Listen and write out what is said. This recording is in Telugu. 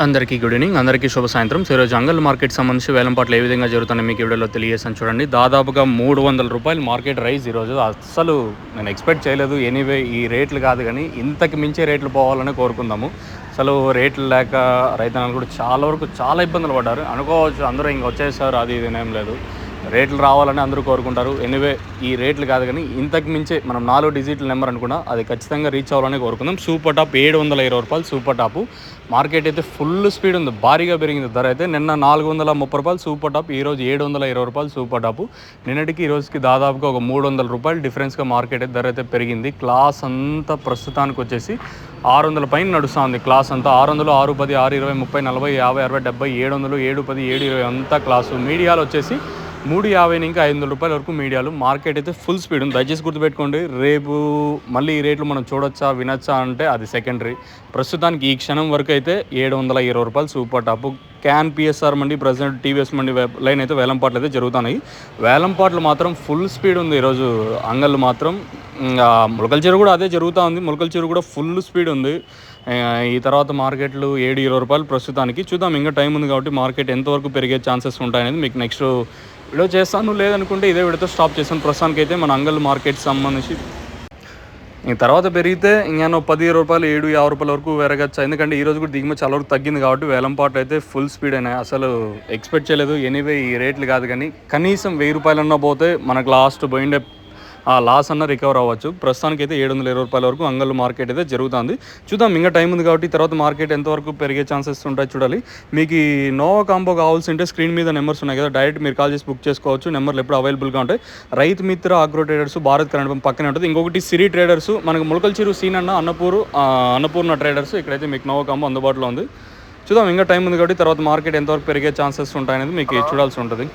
అందరికీ గుడ్ ఈవినింగ్, అందరికీ శుభ సాయంత్రం. సో ఈరోజు అంగల్ మార్కెట్ సంబంధించి వేలంపాట్లు ఏ విధంగా జరుగుతున్నాయి మీకు ఈ వీడియోలో తెలియజేసాను చూడండి. దాదాపుగా 300 రూపాయలు మార్కెట్ రైజ్ ఈరోజు. అస్సలు నేను ఎక్స్పెక్ట్ చేయలేదు. ఎనీవే ఈ రేట్లు కాదు కానీ ఇంతకు మించే రేట్లు పోవాలని కోరుకుందాము. అసలు రేట్లు లేక రైతన్నలు కూడా చాలా వరకు చాలా ఇబ్బందులు పడ్డారు అనుకోవచ్చు. అందరూ ఇంక వచ్చేసారు, అది ఇది ఏం లేదు, రేట్లు రావాలని అందరూ కోరుకుంటారు. ఎనీవే ఈ రేట్లు కాదు కానీ ఇంతకు మించే మనం 4 డిజిట్ల నెంబర్ అనుకున్నా అది ఖచ్చితంగా రీచ్ అవ్వాలని కోరుకుందాం. సూపర్ టాప్ 720 రూపాయలు సూపర్ టాపు. మార్కెట్ అయితే ఫుల్ స్పీడ్ ఉంది, భారీగా పెరిగింది ధర అయితే. నిన్న 430 రూపాయలు సూపర్ టాప్, ఈరోజు 720 రూపాయలు సూపర్ టాపు. నిన్నటికి ఈ రోజుకి దాదాపుగా ఒక 300 రూపాయలు డిఫరెన్స్గా మార్కెట్ అయితే ధర అయితే పెరిగింది. క్లాస్ అంతా ప్రస్తుతానికి వచ్చేసి 600 పైన నడుస్తూ ఉంది. క్లాస్ అంతా 600, 610, 620, 30, 40, 50, 60, 70, 700, 710, 720 అంతా క్లాసు. మీడియాలు వచ్చేసి 350 ఇంకా 500 రూపాయల వరకు మీడియాలు. మార్కెట్ అయితే ఫుల్ స్పీడ్ ఉంది. దయచేసి గుర్తుపెట్టుకోండి, రేపు మళ్ళీ ఈ రేట్లు మనం చూడొచ్చా వినొచ్చా అంటే అది సెకండరీ. ప్రస్తుతానికి ఈ క్షణం వరకు అయితే 720 రూపాయలు super top. Can PSR mandi, present TVS mandi line అయితే వేలంపాట్లు అయితే జరుగుతున్నాయి. వేలంపాట్లు మాత్రం ఫుల్ స్పీడ్ ఉంది ఈరోజు. అంగళ్ళు మాత్రం ములకల చెరువు కూడా అదే జరుగుతూ ఉంది. ములకల చెరువు కూడా ఫుల్ స్పీడ్ ఉంది. ఈ తర్వాత మార్కెట్లు 720 రూపాయలు ప్రస్తుతానికి. చూద్దాం, ఇంకా టైం ఉంది కాబట్టి మార్కెట్ ఎంతవరకు పెరిగే ఛాన్సెస్ ఉంటాయనేది మీకు నెక్స్ట్ వీడియో చేస్తాను. లేదనుకుంటే ఇదే వీడియోతో స్టాప్ చేస్తాను. ప్రస్తుతానికి అయితే మన అంగల్ మార్కెట్ సంబంధించి ఇంక తర్వాత పెరిగితే ఇంకా 10 రూపాయలు, 750 రూపాయల వరకు పెరగచ్చు. ఎందుకంటే ఈ రోజు కూడా దిగుమతి చాలా వరకు తగ్గింది కాబట్టి వేలంపాట్లు అయితే ఫుల్ స్పీడ్ అయినాయి. అసలు ఎక్స్పెక్ట్ చేయలేదు. ఎనీవే ఈ రేట్లు కాదు కానీ కనీసం 1000 రూపాయలు అన్నా పోతే మనకు లాస్ట్ పోయిండే ఆ లాస్ అన్న రికవర్ అవ్వచ్చు. ప్రస్తుతానికి అయితే 720 రూపాయల వరకు అంగళ్ళు మార్కెట్ అయితే జరుగుతుంది. చూద్దాం, ఇంకా టైం ఉంది కాబట్టి తర్వాత మార్కెట్ ఎంతవరకు పెరిగే ఛాన్సెస్ ఉంటాయి చూడాలి. మీకు ఈ నోవా కాంబో కావాల్సి ఉంటే స్క్రీన్ మీద నెంబర్స్ ఉన్నాయి కదా, డైరెక్ట్ మీరు కాల్ చేసి బుక్ చేసుకోవచ్చు. నెంబర్లు ఎప్పుడు అవైలబుల్గా ఉంటాయి. Rythu Mitra agro traders, Bharat current pump పక్కనే ఉంటుంది. ఇంకొకటి సిరి ట్రేడర్స్, మనకు ములకల చెరువు సీన్ అన్న అన్నపూర్ణ ట్రేడర్స్. ఇక్కడైతే మీకు నోవా కాంబో అందుబాటులో ఉంది. చూద్దాం, ఇంకా టైం ఉంది కాబట్టి తర్వాత మార్కెట్ ఎంతవరకు పెరిగే ఛాన్సెస్ ఉంటాయనేది మీకు చూడాల్సి ఉంటుంది.